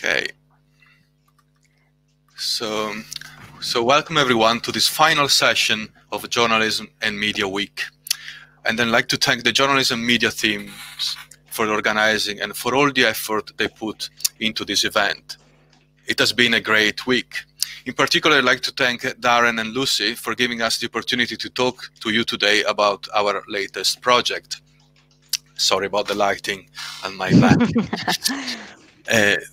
Okay. So welcome everyone to this final session of Journalism and Media Week. And I'd like to thank the journalism media teams for organizing and for all the effort they put into this event. It has been a great week. In particular, I'd like to thank Darren and Lucy for giving us the opportunity to talk to you today about our latest project. Sorry about the lighting on my back.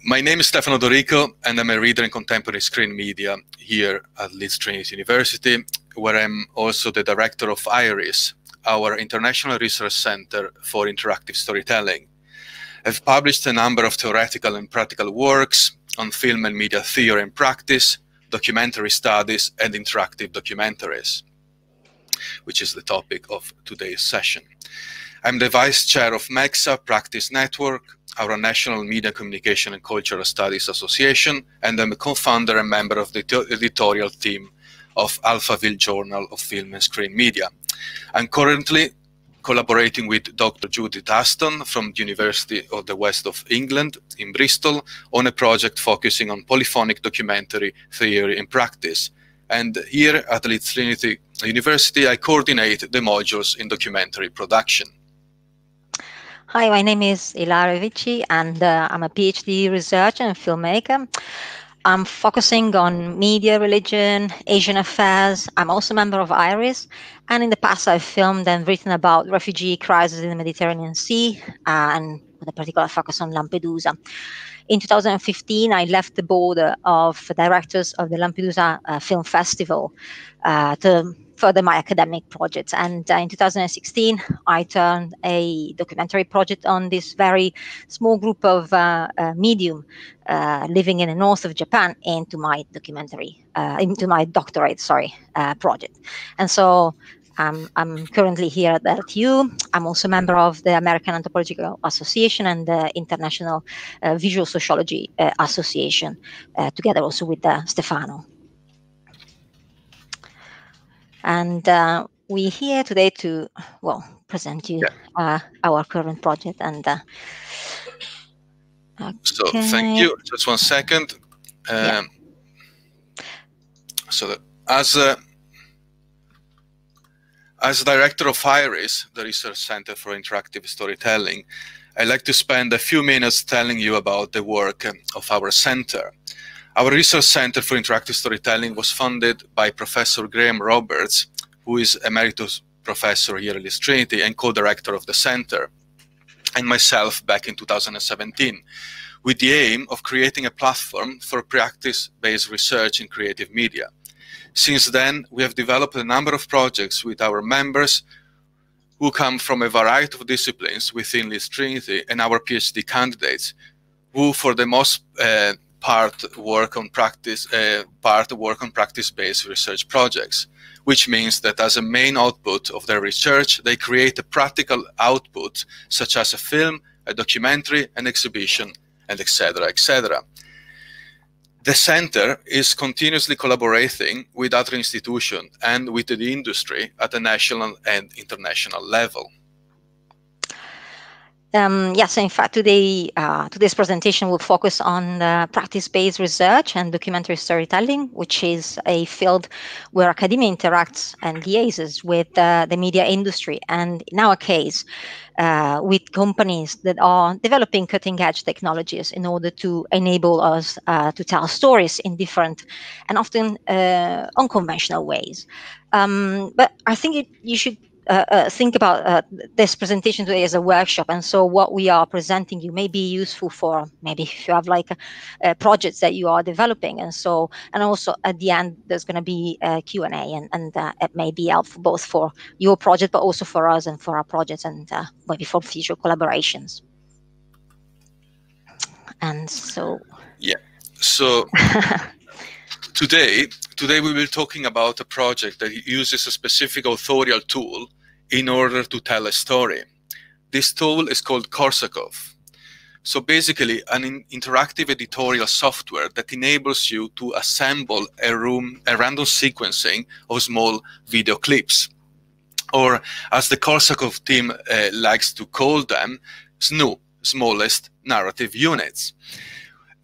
My name is Stefano Dorico, and I'm a reader in contemporary screen media here at Leeds Trinity University, where I'm also the director of IRIS, our International Research Center for Interactive Storytelling. I've published a number of theoretical and practical works on film and media theory and practice, documentary studies, and interactive documentaries, which is the topic of today's session. I'm the vice chair of MEXA Practice Network, our National Media Communication and Cultural Studies Association, and I'm a co-founder and member of the editorial team of Alphaville Journal of Film and Screen Media. I'm currently collaborating with Dr. Judith Aston from the University of the West of England in Bristol on a project focusing on polyphonic documentary theory and practice. And here at Leeds Trinity University, I coordinate the modules in documentary production. Hi, my name is Ilaria Vici, and I'm a PhD researcher and filmmaker. I'm focusing on media, religion, Asian affairs. I'm also a member of IRIS, and in the past I've filmed and written about refugee crisis in the Mediterranean Sea, and with a particular focus on Lampedusa. In 2015, I left the board of directors of the Lampedusa Film Festival to further my academic projects. And in 2016, I turned a documentary project on this very small group of medium living in the north of Japan into my doctorate project. And so I'm currently here at LTU. I'm also a member of the American Anthropological Association and the International Visual Sociology Association, together also with Stefano. And we're here today to, present you our current project. And So thank you. Just one second. So as director of IRIS, the Research Center for Interactive Storytelling, I'd like to spend a few minutes telling you about the work of our center. Our Research Center for Interactive Storytelling was funded by Professor Graham Roberts, who is Emeritus Professor here at Leeds Trinity and co-director of the center, and myself back in 2017, with the aim of creating a platform for practice-based research in creative media. Since then, we have developed a number of projects with our members who come from a variety of disciplines within Leeds Trinity and our PhD candidates, who for the most part work on practice-based research projects, which means that as a main output of their research, they create a practical output such as a film, a documentary, an exhibition, and etc., etc. The center is continuously collaborating with other institutions and with the industry at a national and international level. Yes, in fact, today's presentation will focus on practice-based research and documentary storytelling, which is a field where academia interacts and liaises with the media industry, and in our case, with companies that are developing cutting-edge technologies in order to enable us to tell stories in different and often unconventional ways. But I think you should think about this presentation today as a workshop, and so what we are presenting you may be useful for maybe if you have like projects that you are developing, and also at the end there's going to be a Q&A, and it may be helpful both for your project but also for us and for our projects, and maybe for future collaborations. And so Today we will be talking about a project that uses a specific authorial tool in order to tell a story. This tool is called Korsakov. So basically an interactive editorial software that enables you to assemble a random sequencing of small video clips, or as the Korsakov team likes to call them, SNU, smallest narrative units.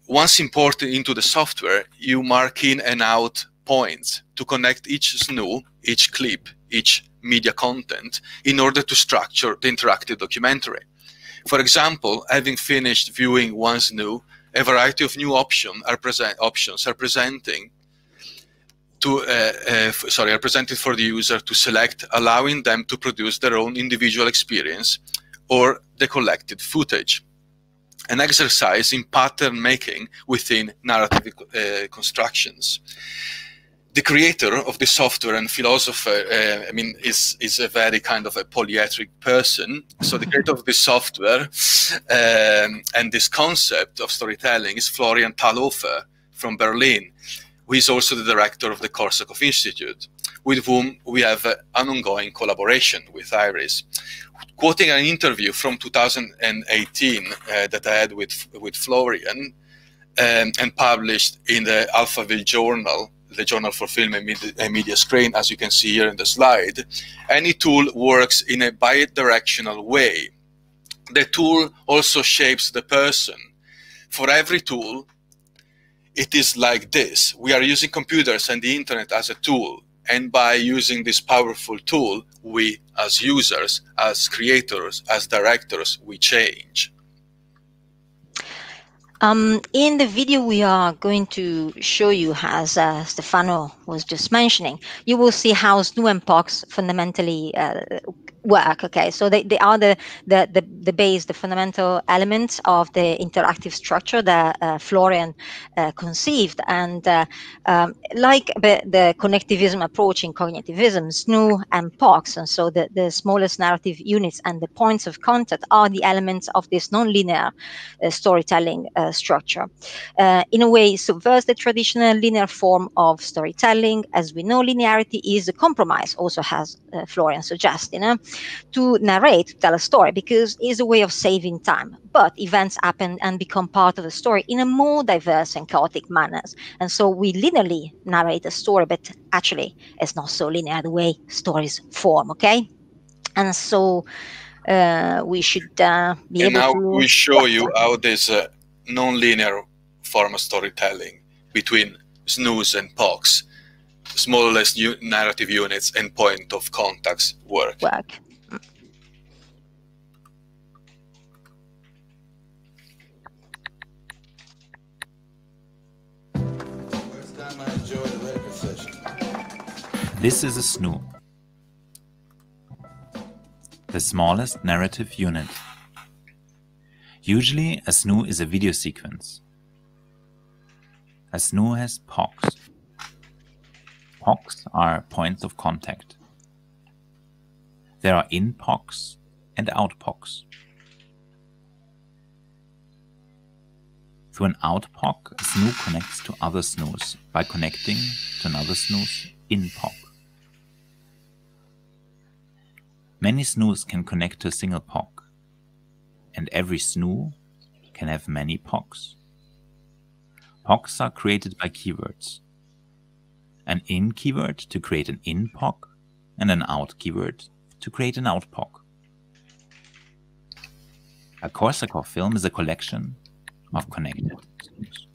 once imported into the software, you mark in and out points to connect each SNU, each clip, each media content in order to structure the interactive documentary. For example, having finished viewing one SNU, a variety of new options are presented for the user to select, allowing them to produce their own individual experience or the collected footage. An exercise in pattern making within narrative constructions. The creator of the software and philosopher, is a very kind of a polyetheric person. So the creator of the software and this concept of storytelling is Florian Thalhofer from Berlin, who is also the director of the Korsakov Institute, with whom we have an ongoing collaboration with IRIS. Quoting an interview from 2018 that I had with Florian and published in the Alphaville Journal, the Journal for Film and Media Screen, as you can see here in the slide, any tool works in a bidirectional way. The tool also shapes the person. For every tool, it is like this. We are using computers and the internet as a tool. And by using this powerful tool, we as users, as creators, as directors, we change. In the video we are going to show you, as Stefano was just mentioning, you will see how SNU and POCs fundamentally work. Okay, so they are the base, the fundamental elements of the interactive structure that Florian conceived. And like the connectivism approach in cognitivism, SNU and POCs, and so the smallest narrative units and the points of contact are the elements of this non-linear storytelling structure. In a way, subverts the traditional linear form of storytelling. As we know, linearity is a compromise, also has Florian suggested, to narrate, to tell a story, because it's a way of saving time. But events happen and become part of the story in a more diverse and chaotic manners. And so we linearly narrate a story, but actually it's not so linear the way stories form, okay? And so we should be able to... And now we show you how this non-linear form of storytelling between SNUs and POCs, smallest narrative units and point of contacts work. This is a SNU, the smallest narrative unit. Usually a SNU is a video sequence. A SNU has POCs. POCs are points of contact. There are in POCs and out POCs. Through an out POC, a SNU connects to other SNUs by connecting to another SNU's in POC. Many SNUs can connect to a single POC, and every SNU can have many POCs. POCs are created by keywords. An in keyword to create an in POC, and an out keyword to create an out POC. A Korsakov film is a collection of connected SNUs.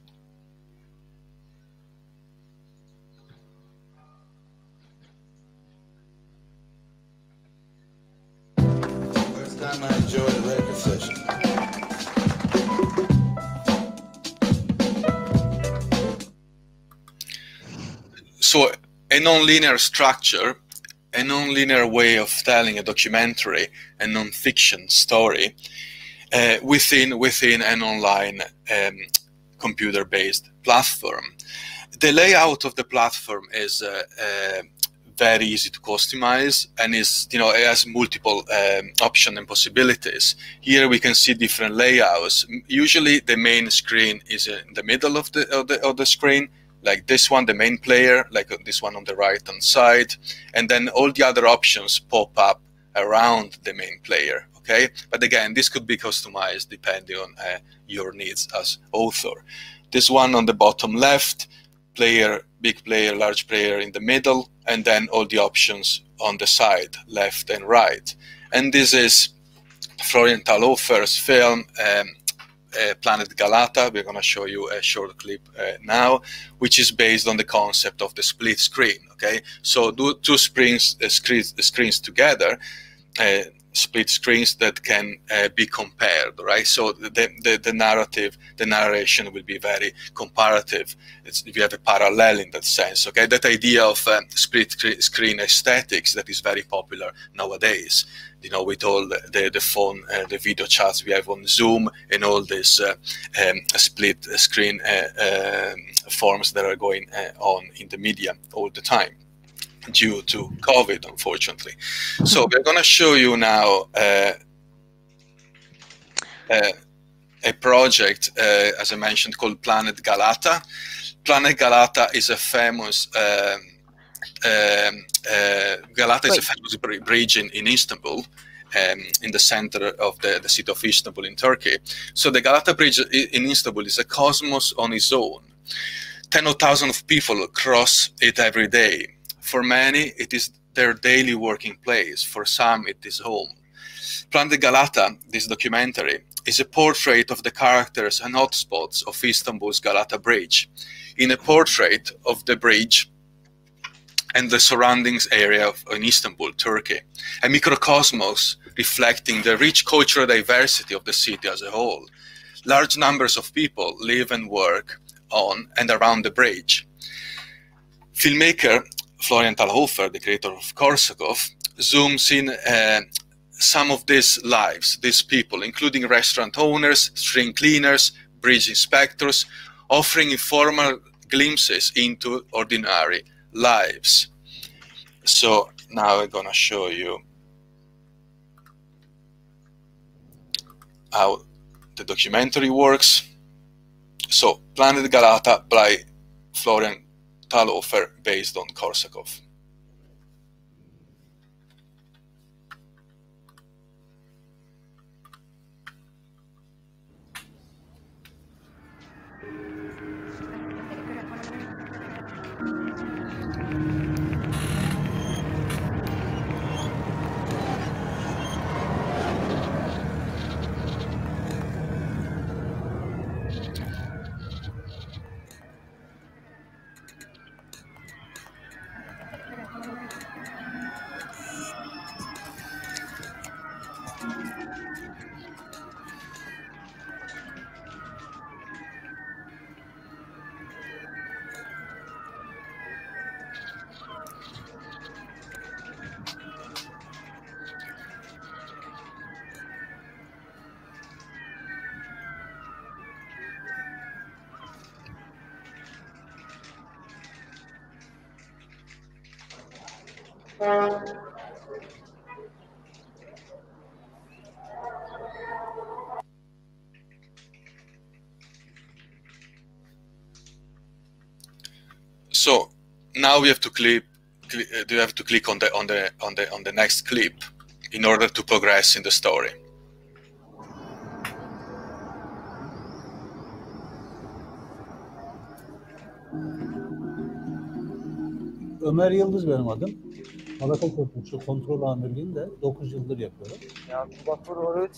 I enjoyed the record session. So a non-linear structure, a non-linear way of telling a documentary, a non-fiction story within an online computer-based platform. The layout of the platform is very easy to customize, and is, it has multiple options and possibilities. Here we can see different layouts. Usually the main screen is in the middle of the screen, like this one, the main player, like this one on the right hand side, and then all the other options pop up around the main player. Okay, but again, this could be customized depending on your needs as author. This one on the bottom left, player, big player, large player in the middle, and then all the options on the side, left and right. And this is Florian Thalhofer's film planet Galata. We're going to show you a short clip now, which is based on the concept of the split screen. Okay, so two screens together, split screens that can be compared, right? So the narration will be very comparative. You have a parallel in that sense, okay? That idea of split screen aesthetics that is very popular nowadays, you know, with all the phone, the video chats we have on Zoom and all these split screen forms that are going on in the media all the time, due to COVID, unfortunately. So we're going to show you now a project, as I mentioned, called Planet Galata. Planet Galata is a famous bridge in Istanbul, in the center of the city of Istanbul in Turkey. So the Galata Bridge in Istanbul is a cosmos on its own. Tens of thousands of people cross it every day. For many, it is their daily working place. For some, it is home. Planet Galata, this documentary, is a portrait of the characters and hotspots of Istanbul's Galata Bridge. In a portrait of the bridge and the surroundings area in Istanbul, Turkey, a microcosmos reflecting the rich cultural diversity of the city as a whole. Large numbers of people live and work on and around the bridge. Filmmaker Florian Thalhofer, the creator of Korsakov, zooms in some of these lives, these people, including restaurant owners, street cleaners, bridge inspectors, offering informal glimpses into ordinary lives. So now I'm going to show you how the documentary works. So, Planet Galata by Florian Thalhofer, based on Korsakov. So now we have to click. You have to click on the next clip in order to progress in the story. Ömer Yıldız benim adım. Galata Köprüsü kontrol amirliğini de 9 yıldır yapıyorum. Ya Batur Oruç,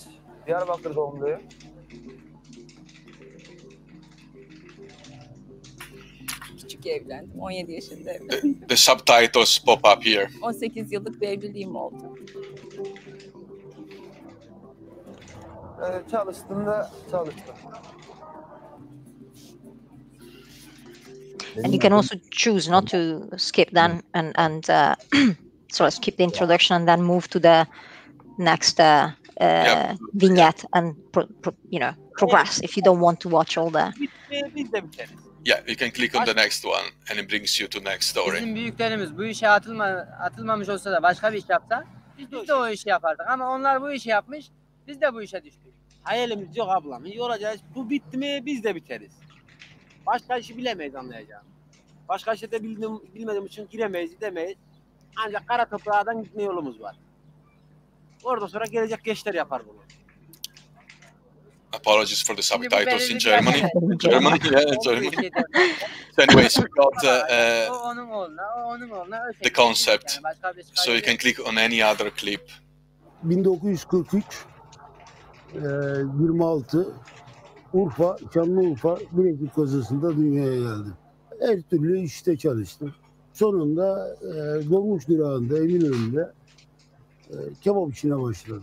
Diyarbakır doğumluyum. Küçük evlendim. 17 yaşında evlendim. The subtitles pop up here. 18 yıllık bir evliliğim oldu. Çalıştığımda çalıştım. And you can also choose not to skip then and sort of skip the introduction and then move to the next vignette and progress if you don't want to watch all the. Biz de biteriz. Yeah, you can click on the next one and it brings you to next story. Bizim büyüklerimiz bu işe atılmamış olsa da başka bir iş yapsa biz de o işi yapardık. Ama onlar bu işi yapmış, biz de bu işe düştük. Hayalimiz yok ablam. İyi olacağız. Bu bitti mi biz de biteriz. Başka işi bilemeyiz anlayacağım. Başka işi de bilmediğim için giremeyiz, gidemeyiz. Ancak kara toprağdan gitme yolumuz var. Oradan sonra gelecek gençler yapar bunu. Apologies for the subtitles in Germany. Germany. Anyways, we got the concept, so you can click on any other clip. 1943 26 Urfa, Şanlıurfa Bilecik Kozası'nda dünyaya geldim. Her türlü işte çalıştım. Sonunda dolmuş durağında, Eminönü'nde kebap işine başladım.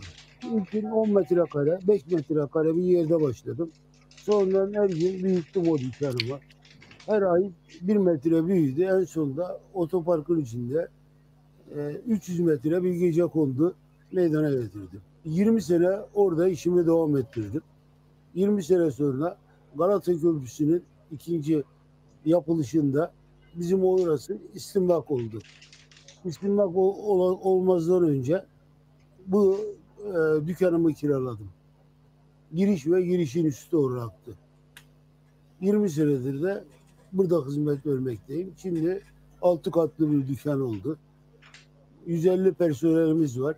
İlkin 10 metrekare, 5 metrekare bir yerde başladım. Sonra her gün büyüttüm o dükkanımı. Her ay 1 metre büyüdü. En sonunda otoparkın içinde 300 metre bir gece kondu meydana getirdim. 20 sene orada işimi devam ettirdim. 20 sene sonra Galata Köprüsü'nün ikinci yapılışında bizim orası istimlak oldu. İstimlak olmazdan önce bu dükkanımı kiraladım. Giriş ve girişin üstü olacaktı. 20 senedir de burada hizmet vermekteyim. Şimdi 6 katlı bir dükkan oldu. 150 personelimiz var.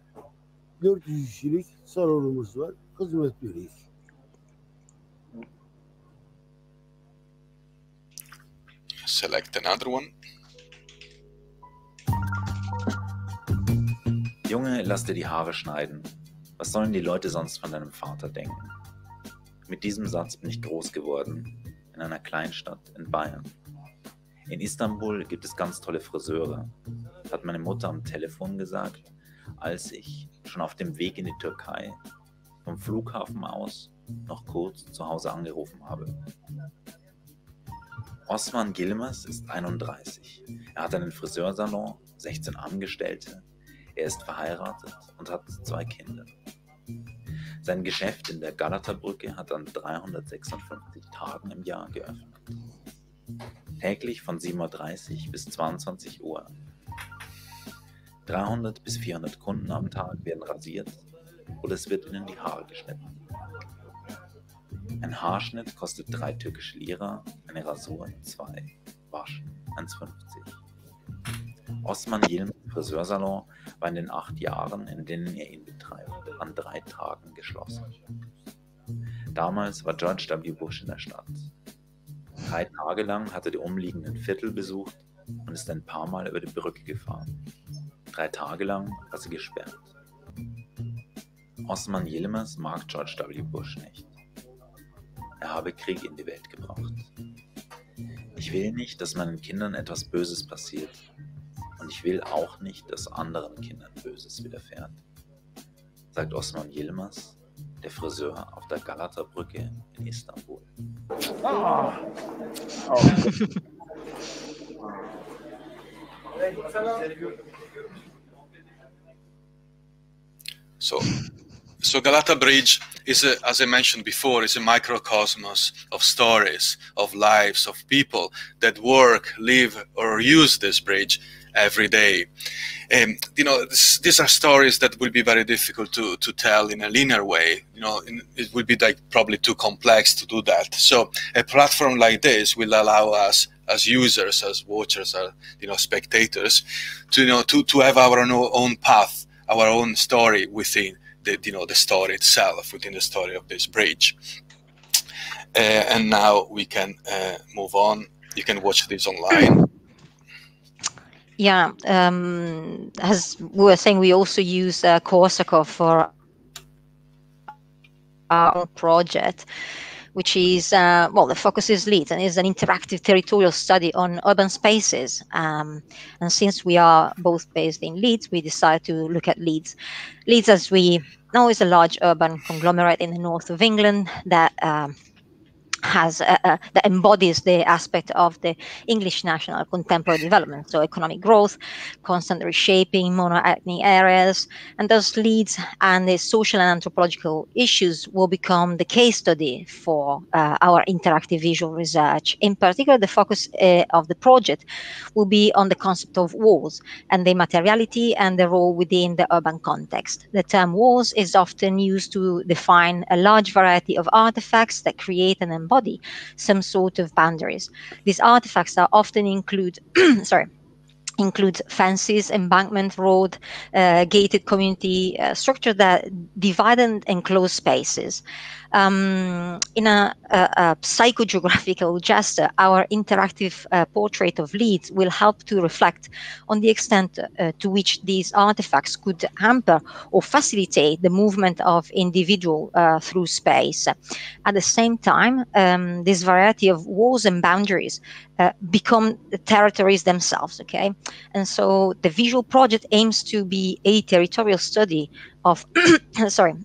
400 kişilik salonumuz var. Hizmet veriyoruz. Select another one. Junge, lass dir die Haare schneiden. Was sollen die Leute sonst von deinem Vater denken? Mit diesem Satz bin ich groß geworden, in einer Kleinstadt in Bayern. In Istanbul gibt es ganz tolle Friseure, hat meine Mutter am Telefon gesagt, als ich schon auf dem Weg in die Türkei vom Flughafen aus noch kurz zu Hause angerufen habe. Osman Yilmaz ist 31. Er hat einen Friseursalon, 16 Angestellte. Er ist verheiratet und hat 2 Kinder. Sein Geschäft in der Galata-Brücke hat an 356 Tagen im Jahr geöffnet. Täglich von 7:30 Uhr bis 22 Uhr. 300 bis 400 Kunden am Tag werden rasiert oder es wird ihnen die Haare geschnitten. Ein Haarschnitt kostet 3 türkische Lira, eine Rasur 2, Waschen 1,50. Osman Yilmaz Friseursalon war in den 8 Jahren, in denen er ihn betreibt, an 3 Tagen geschlossen. Damals war George W. Bush in der Stadt. 3 Tage lang hat er die umliegenden Viertel besucht und ist ein paar Mal über die Brücke gefahren. 3 Tage lang war sie gesperrt. Osman Yilmaz mag George W. Bush nicht. Er habe Krieg in die Welt gebracht. Ich will nicht, dass meinen Kindern etwas Böses passiert. Und ich will auch nicht, dass anderen Kindern Böses widerfährt, sagt Osman Yilmaz, der Friseur auf der Galata-Brücke in Istanbul. So Galata Bridge is, as I mentioned before, is a microcosmos of stories, of lives, of people that work, live, or use this bridge every day. These are stories that will be very difficult to tell in a linear way. It will be probably too complex to do that. So a platform like this will allow us as users, as watchers, as spectators, to have our own path, our own story within the story itself, within the story of this bridge. And now we can move on. You can watch this online. Yeah, as we were saying, we also use Korsakov for our project, which is, the focus is Leeds and is an interactive territorial study on urban spaces. And since we are both based in Leeds, we decided to look at Leeds. Leeds, as we know, is a large urban conglomerate in the north of England that that embodies the aspect of the English national contemporary development, so economic growth, constant reshaping, mono-ethnic areas, and thus Leeds and the social and anthropological issues will become the case study for our interactive visual research. In particular, the focus of the project will be on the concept of walls and their materiality and their role within the urban context. The term walls is often used to define a large variety of artifacts that create and embody some sort of boundaries. These artifacts are often include fences, embankment, road, gated community structure that divide and enclose spaces. In a psychogeographical gesture, our interactive portrait of Leeds will help to reflect on the extent to which these artifacts could hamper or facilitate the movement of individual through space. At the same time, this variety of walls and boundaries become the territories themselves, okay? And so the visual project aims to be a territorial study of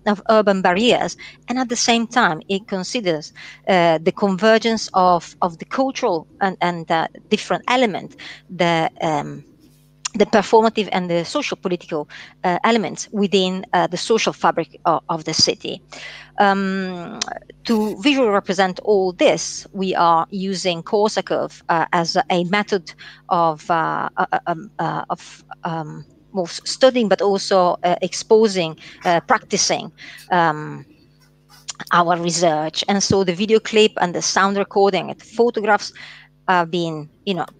of urban barriers, and at the same time it considers the convergence of the cultural and different element, the performative and the social political elements within the social fabric of the city. To visually represent all this, we are using Korsakov as a method of both studying but also exposing, practicing our research. And so the video clip and the sound recording and the photographs are being,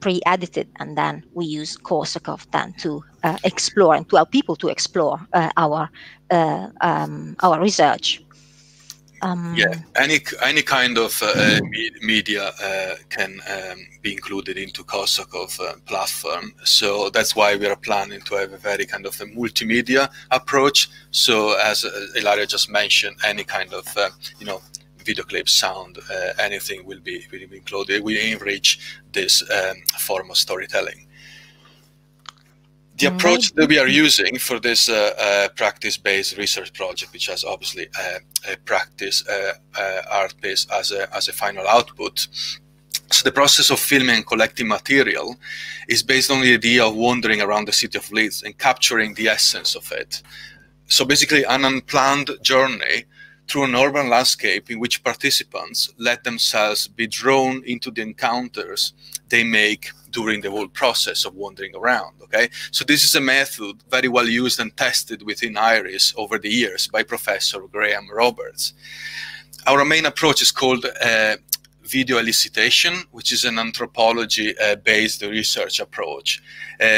pre-edited, and then we use Korsakov then to explore and to help people to explore our research. Any kind of media can be included into Korsakov platform. So that's why we are planning to have a very kind of a multimedia approach. So as Ilaria just mentioned, any kind of video clip, sound, anything will be included. We enrich this form of storytelling. The approach that we are using for this practice-based research project, which has obviously a practice art piece as a final output. So the process of filming and collecting material is based on the idea of wandering around the city of Leeds and capturing the essence of it. So basically an unplanned journey through an urban landscape in which participants let themselves be drawn into the encounters they make during the whole process of wandering around, okay? So this is a method very well used and tested within IRIS over the years by Professor Graham Roberts. Our main approach is called video elicitation, which is an anthropology-based research approach,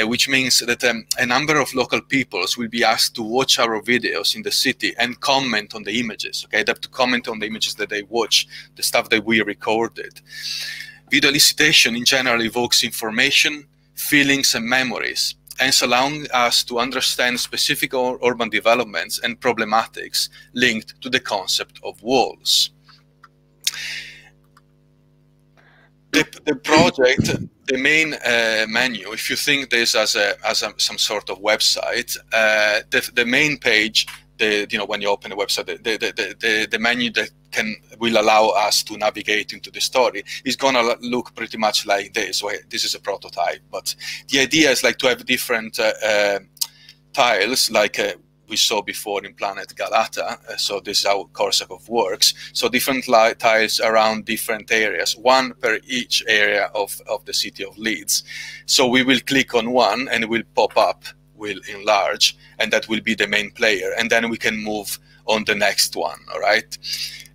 which means that a number of local peoples will be asked to watch our videos in the city and comment on the images, okay? They have to comment on the images that they watch, the stuff that we recorded. Video elicitation in general evokes information, feelings, and memories, hence allowing us to understand specific urban developments and problematics linked to the concept of walls. The project, the main menu, if you think this as some sort of website, the main page, when you open a website, the menu that will allow us to navigate into the story is gonna look pretty much like this. Well, this is a prototype, but the idea is like to have different tiles, like we saw before in Planet Galata. So this is how Korsakov works. So different tiles around different areas, one per each area of the city of Leeds. So we will click on one and it will pop up, will enlarge, and that will be the main player. And then we can move on the next one, all right?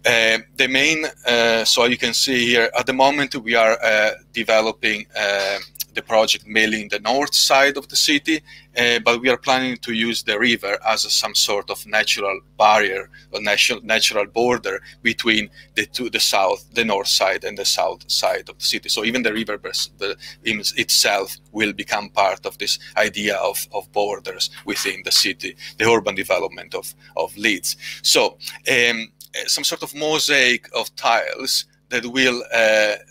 The main, so you can see here, at the moment we are developing the project mainly in the north side of the city, but we are planning to use the river as some sort of natural barrier or natural border between the north side and the south side of the city. So even the river itself will become part of this idea of borders within the city, the urban development of Leeds. So some sort of mosaic of tiles that will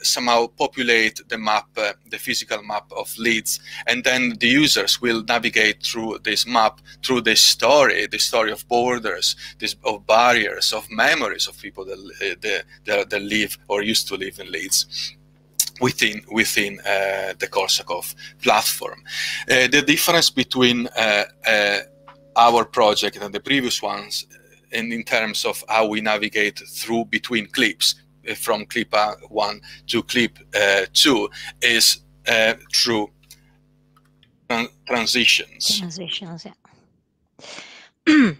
somehow populate the map, the physical map of Leeds, and then the users will navigate through this map, through this story of borders, of barriers, of memories of people that live or used to live in Leeds within the Korsakov platform. The difference between our project and the previous ones, and in terms of how we navigate through between clips, from clip 1 to clip 2, is through transitions. Transitions, yeah.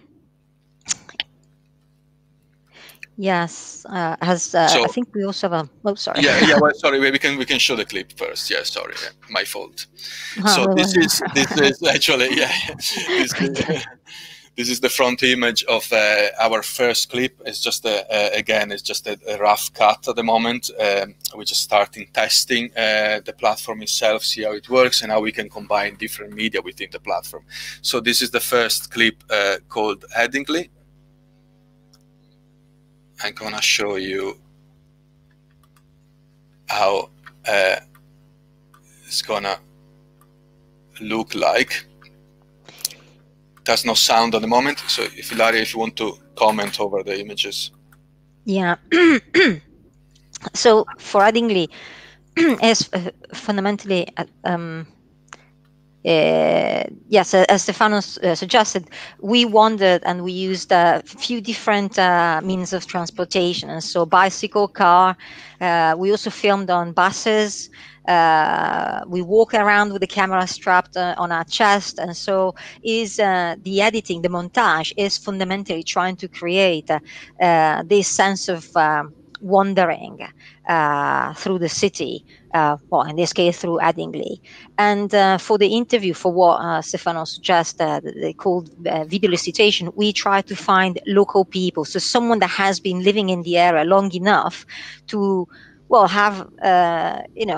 Yes, I think we also have a. Oh, sorry. Yeah. Well, sorry. We can show the clip first. Yeah, sorry. My fault. So this is actually This is the front image of our first clip. It's just again, it's just a rough cut at the moment. We're just starting testing the platform itself, see how it works, and how we can combine different media within the platform. So this is the first clip called Headingly. I'm gonna show you how it's gonna look like. There's no sound at the moment, so if Ilaria, if you want to comment over the images. Yeah. So for Headingly, is fundamentally yes, as Stefano suggested, we wandered and we used a few different means of transportation. And so bicycle, car, we also filmed on buses. We walk around with the camera strapped on our chest. And so is the editing, the montage is fundamentally trying to create this sense of wandering through the city, well, in this case, through Headingly. And for the interview, for what Stefano suggests, they called video elicitation, we try to find local people, so someone that has been living in the area long enough to, well, have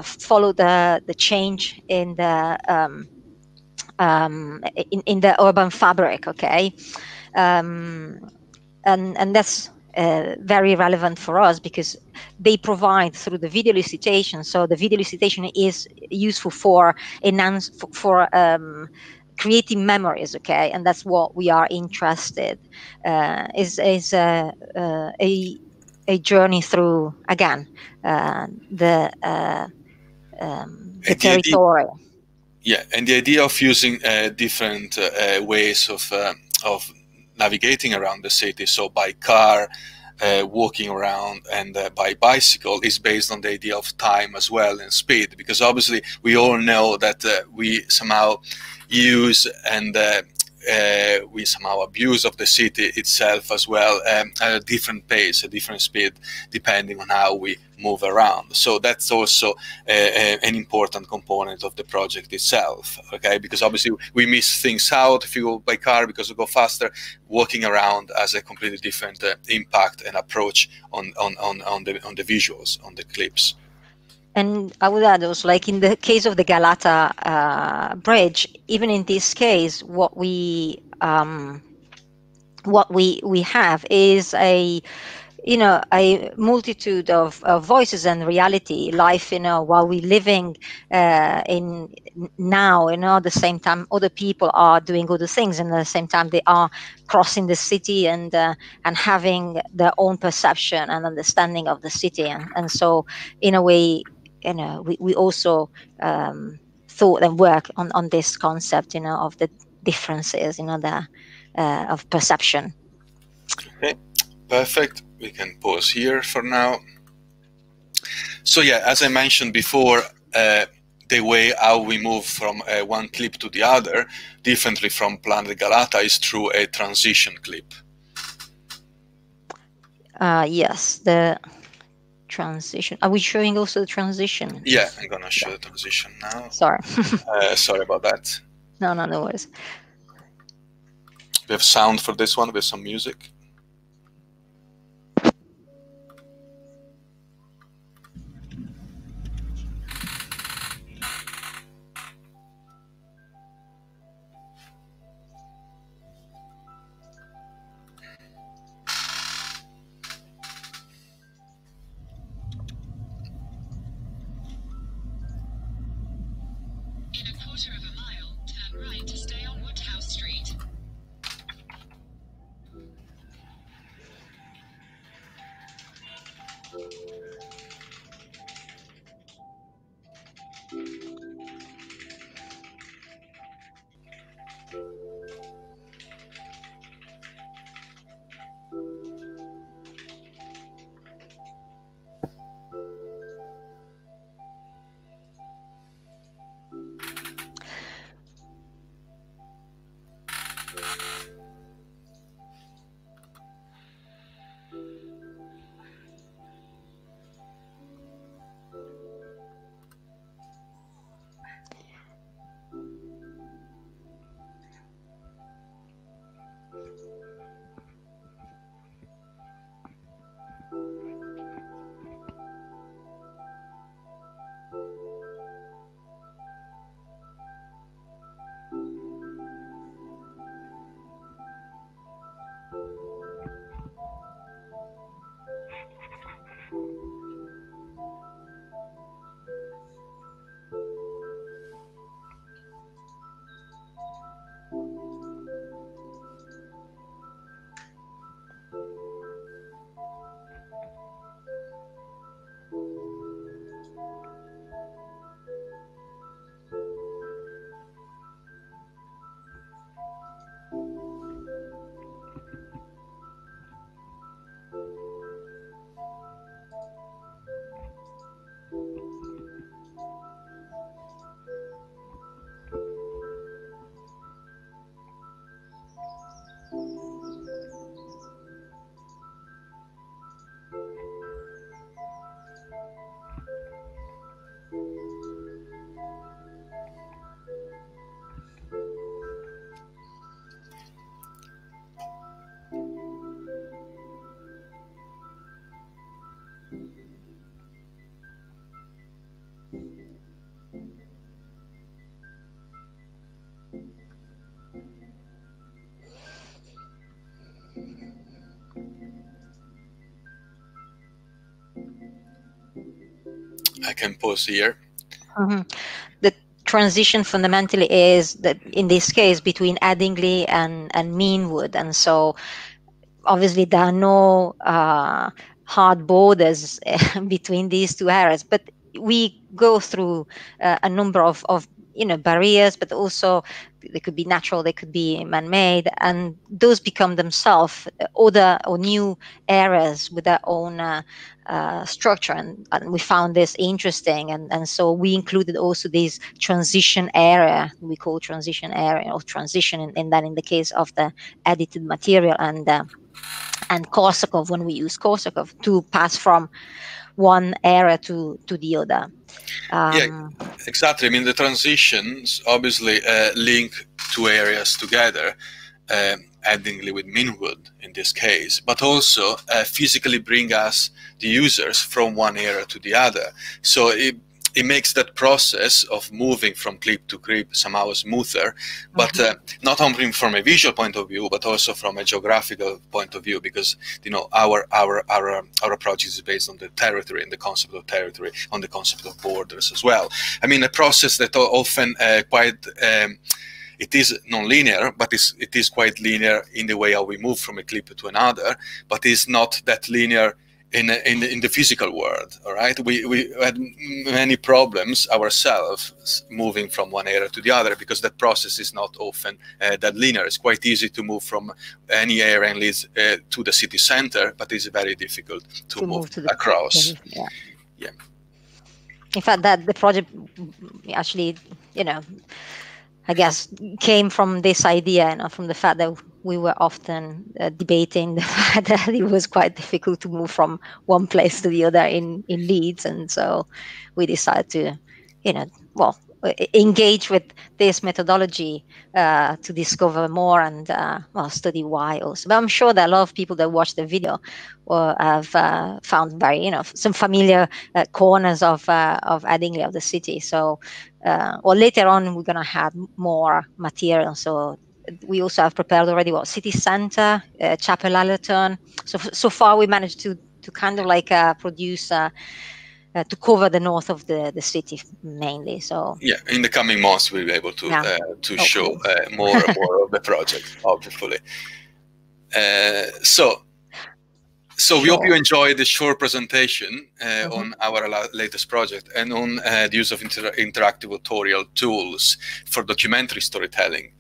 follow the change in the in the urban fabric. Okay, and that's very relevant for us because they provide through the video elicitation. So the video elicitation is useful for creating memories. Okay, and that's what we are interested is a journey through again the territory. Yeah, and the idea of using different ways of navigating around the city, so by car, walking around, and by bicycle, is based on the idea of time as well and speed, because obviously we all know that we somehow use and we somehow abuse of the city itself as well at a different pace, a different speed, depending on how we move around. So that's also an important component of the project itself, okay? Because obviously we miss things out if you go by car because we go faster. Walking around has a completely different impact and approach on the visuals, on the clips. And I would add also, like in the case of the Galata bridge, even in this case, what we have is a multitude of voices and reality life, while we're living in now, at the same time other people are doing other things, and at the same time they are crossing the city and having their own perception and understanding of the city. And so in a way, we also thought and work on this concept, of the differences, of perception. Okay, perfect. We can pause here for now. So yeah, as I mentioned before, the way how we move from one clip to the other, differently from Planet Galata, is through a transition clip. Yes, the transition. Are we showing also the transition? Yeah, I'm gonna show the transition now. Sorry. Sorry about that. No worries. We have sound for this one with some music. I can pause here. The transition fundamentally is that in this case between Addingly and Meanwood, and so obviously there are no hard borders between these two areas, but we go through a number of barriers, but also they could be natural, they could be man-made, and those become themselves other or new areas with their own structure, and we found this interesting, and so we included also this transition area we call transition area, or transition in the case of the edited material, and Korsakov, when we use Korsakov to pass from one area to the other. Yeah, exactly. I mean, the transitions obviously link two areas together, Addingly with Meanwood in this case, but also physically bring us, the users, from one area to the other. So it makes that process of moving from clip to clip somehow smoother, but not only from a visual point of view, but also from a geographical point of view, because our approach is based on the territory and the concept of territory, on the concept of borders as well. I mean, a process that often it is non-linear, but it is quite linear in the way how we move from a clip to another, but is not that linear in the physical world. All right, we had many problems ourselves moving from one area to the other, because that process is not often that linear. It's quite easy to move from any area and leads to the city center, but it's very difficult to move across. Yeah. In fact, that the project actually, I guess, came from this idea, from the fact that we were often debating the fact that it was quite difficult to move from one place to the other in Leeds, and so we decided to, engage with this methodology to discover more and study why also. But I'm sure that a lot of people that watch the video have found very, some familiar corners of Addingly, of the city. So, later on we're gonna have more material. So we also have prepared already city center, Chapel Allerton. So far we managed to kind of like produce. To cover the north of the city mainly. So yeah, in the coming months we'll be able to show more and more of the project, obviously. So we hope you enjoyed the short presentation on our latest project and on the use of interactive tutorial tools for documentary storytelling.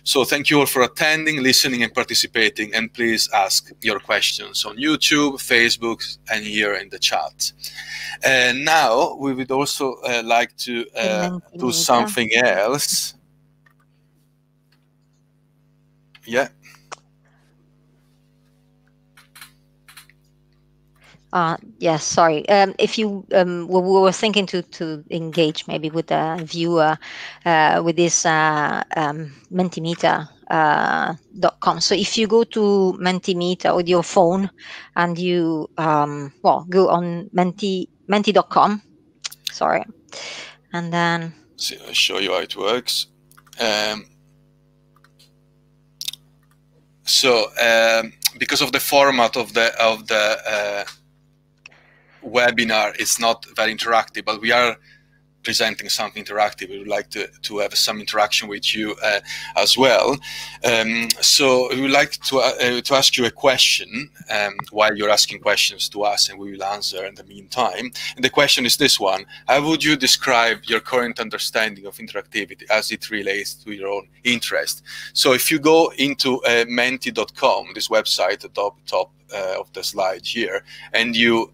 So thank you all for attending, listening, and participating, and please ask your questions on YouTube, Facebook, and here in the chat. And now we would also like to do something else. Yeah. Yes, sorry. If you we were thinking to engage maybe with the viewer with this Mentimeter.com. So if you go to Mentimeter with your phone and you go on Menti.com, sorry, and then I'll show you how it works. Because of the format of the webinar, it's not very interactive, but we are presenting something interactive. We would like to have some interaction with you as well. So we would like to ask you a question while you're asking questions to us, and we will answer in the meantime. And the question is this one: how would you describe your current understanding of interactivity as it relates to your own interest? So if you go into Menti.com, this website at the top of the slide here, and you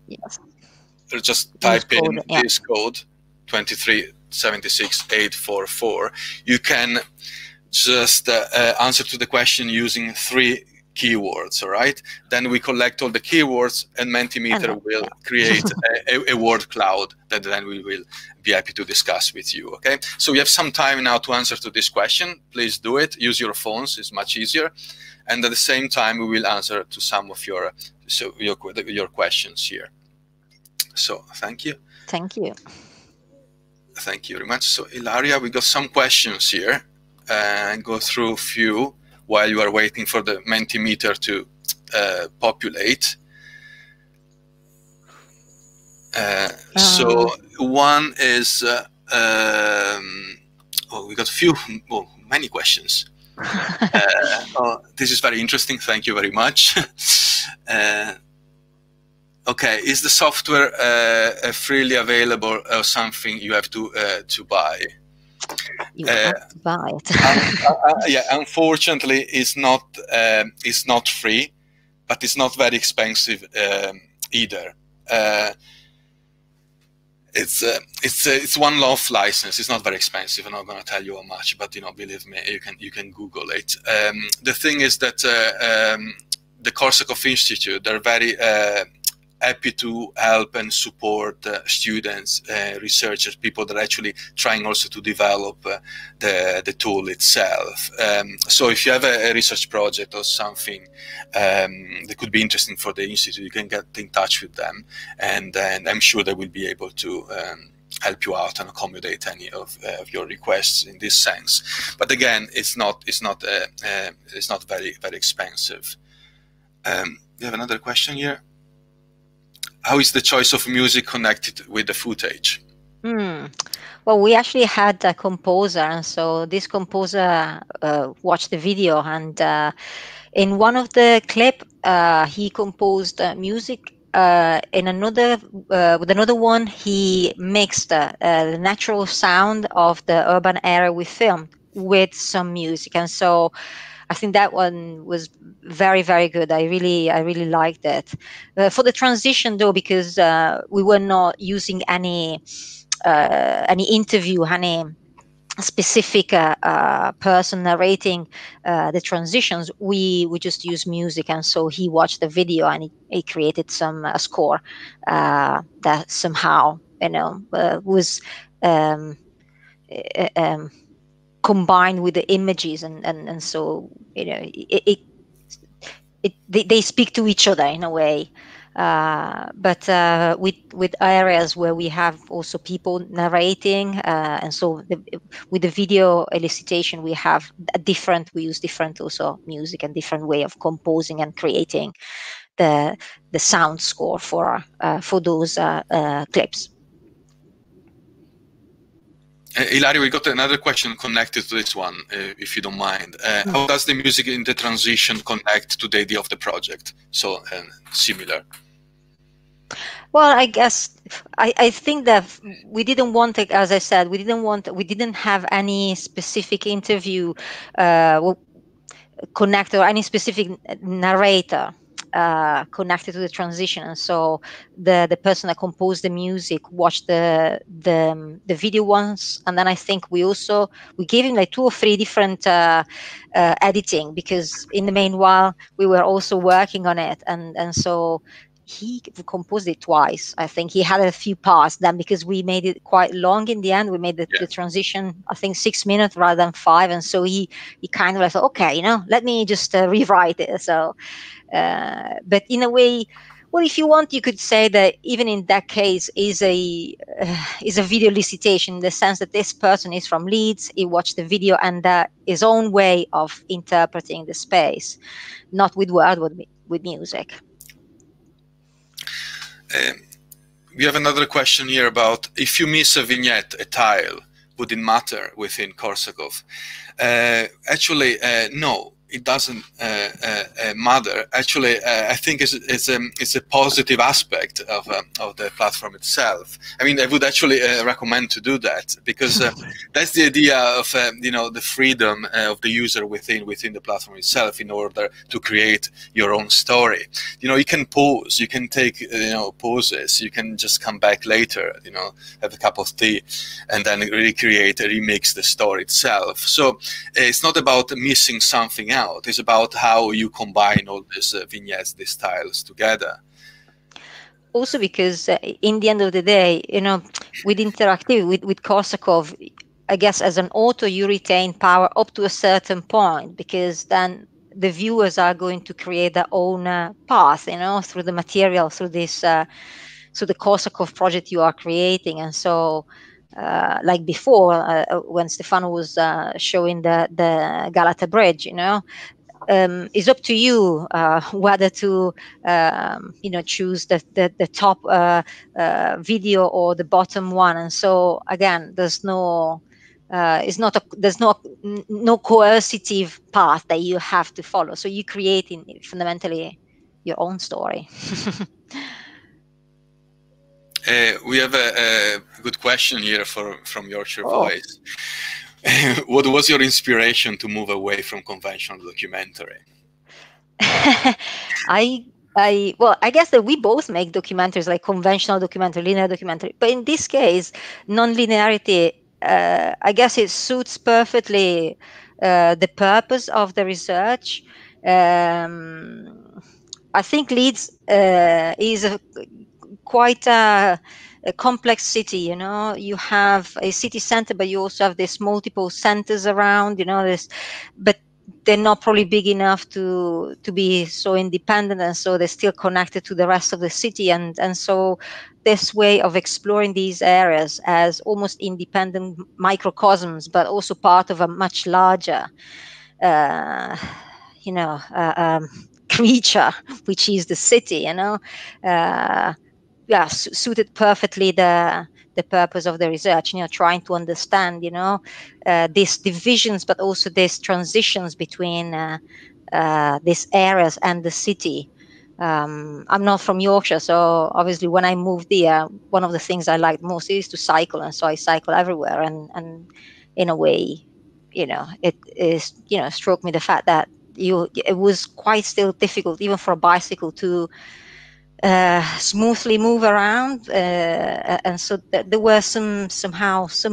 just type in this code 2376844, you can just answer to the question using 3 keywords. All right, then we collect all the keywords, and Mentimeter will create a word cloud that then we will be happy to discuss with you. Okay, so we have some time now to answer to this question. Please do it. Use your phones, it's much easier, and at the same time we will answer to some of your questions here. So thank you. Thank you. Thank you very much. So Ilaria, we got some questions here, and go through a few while you are waiting for the Mentimeter to populate. So one is we got many questions. This is very interesting. Thank you very much. Okay, is the software freely available or something you have to buy? You have to buy it. Yeah, unfortunately, it's not free, but it's not very expensive either. It's one love license. It's not very expensive. I'm not going to tell you how much, but believe me, you can Google it. The thing is that the Korsakov Institute, they're very happy to help and support students, researchers, people that are actually trying also to develop the tool itself. So if you have a research project or something that could be interesting for the institute, you can get in touch with them, and I'm sure they will be able to help you out and accommodate any of your requests in this sense. But again, it's not very expensive. We have another question here. How is the choice of music connected with the footage? Well, we actually had a composer, and so this composer watched the video, and in one of the clip, he composed music. In another, with another one, he mixed the natural sound of the urban area we filmed with some music, and so I think that one was very, very good. I really liked it. For the transition, though, because we were not using any interview, any specific person narrating the transitions, we just use music, and so he watched the video and he created some score that somehow was combined with the images, and so they speak to each other in a way. But with areas where we have also people narrating, and so with the video elicitation, we use different also music and different way of composing and creating the sound score for those clips. Ilaria, we got another question connected to this one, if you don't mind. How does the music in the transition connect to the idea of the project? So similar. Well, I guess I think that we didn't want to, as I said, we didn't have any specific interview connected, or any specific narrator connected to the transition, and so the person that composed the music watched the video once, and then I think we gave him like 2 or 3 different editing, because in the meanwhile we were also working on it, and so he composed it twice. I think he had a few parts then, because we made it quite long in the end. We made the transition, I think, 6 minutes rather than 5, and so he kind of like thought, okay, let me just rewrite it. So but in a way, well, if you want, you could say that even in that case is a video elicitation, in the sense that this person is from Leeds, he watched the video, and his own way of interpreting the space, not with word, but with music. We have another question here about, if you miss a vignette, a tile, would it matter within Korsakov? Actually, no, it doesn't matter. Actually, I think it's a positive aspect of the platform itself. I mean, I would actually recommend to do that, because that's the idea of the freedom of the user within the platform itself, in order to create your own story. You can pause, you can take pauses, you can just come back later, have a cup of tea, and then recreate, remix the story itself. So it's not about missing something out. It's about how you combine all these vignettes, these styles together. Also, because in the end of the day, with interactivity, with Korsakov, I guess as an author, you retain power up to a certain point, because then the viewers are going to create their own path, through the material, through this, through the Korsakov project you are creating. And so, like before, when Stefano was showing the Galata bridge, it's up to you whether to choose the top video or the bottom one. And so again, there's no no coercive path that you have to follow. So you create fundamentally your own story. We have a good question here from Yorkshire Voice. What was your inspiration to move away from conventional documentary? Well, I guess that we both make documentaries, like conventional documentary, linear documentary. But in this case, non-linearity, I guess it suits perfectly the purpose of the research. I think Leeds is quite a complex city. You have a city center, but you also have this multiple centers around. But they're not probably big enough to be so independent, and so they're still connected to the rest of the city. And so this way of exploring these areas as almost independent microcosms, but also part of a much larger creature, which is the city, suited perfectly the purpose of the research, trying to understand, these divisions, but also these transitions between these areas and the city. I'm not from Yorkshire, so obviously when I moved here, one of the things I liked most is to cycle, and so I cycle everywhere. And in a way, it is, struck me the fact that it was quite still difficult, even for a bicycle, to smoothly move around, and so there were some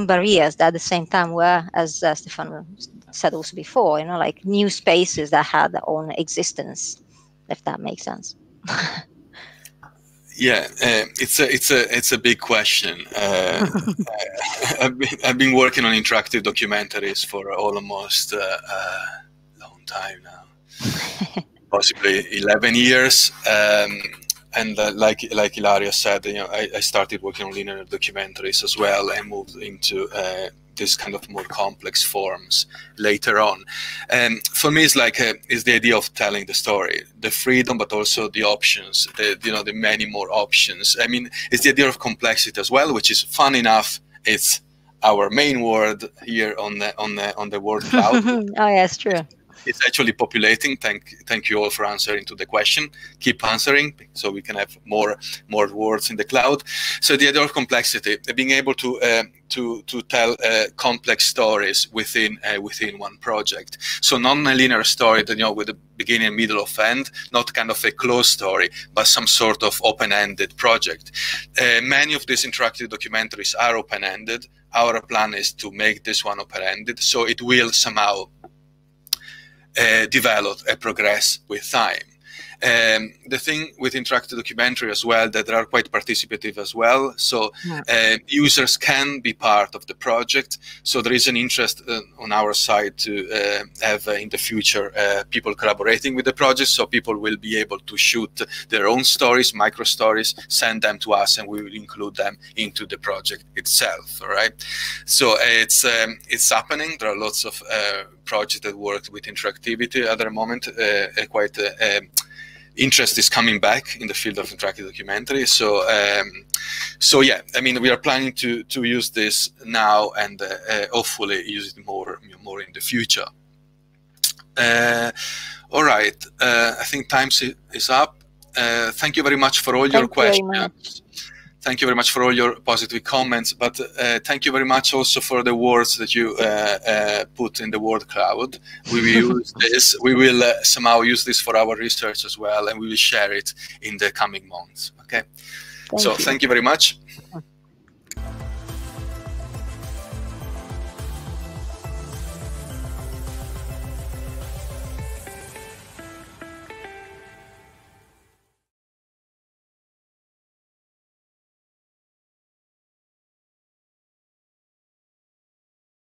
barriers that at the same time were, as Stefano said also before, like new spaces that had their own existence, if that makes sense. Yeah, it's a big question. I've been working on interactive documentaries for almost a long time now, possibly 11 years. And like Ilaria said, I started working on linear documentaries as well, and moved into this kind of more complex forms later on. And for me, it's the idea of telling the story, the freedom, but also the options, the many more options. I mean, it's the idea of complexity as well, which is fun enough. It's our main word here on the word cloud. Oh, yeah, it's true. It's actually populating. Thank you all for answering to the question. Keep answering so we can have more words in the cloud. So the idea of complexity, being able to tell complex stories within one project. So non-linear story, with a beginning, middle, of end, not kind of a closed story, but some sort of open-ended project. Many of these interactive documentaries are open-ended. Our plan is to make this one open-ended, so it will somehow develop and progress with time. The thing with interactive documentary as well, that they are quite participative as well. So users can be part of the project. So there is an interest on our side to have in the future people collaborating with the project. So people will be able to shoot their own stories, micro stories, send them to us, and we will include them into the project itself. All right. So it's happening. There are lots of projects that work with interactivity at the moment. Interest is coming back in the field of interactive documentary. So yeah, I mean, we are planning to use this now, and hopefully use it more in the future. All right, I think time is up. Thank you very much for all your questions. Thank you very much for all your positive comments, but thank you very much also for the words that you put in the word cloud. We will use this. We will somehow use this for our research as well, and we will share it in the coming months. Okay. Thank you very much.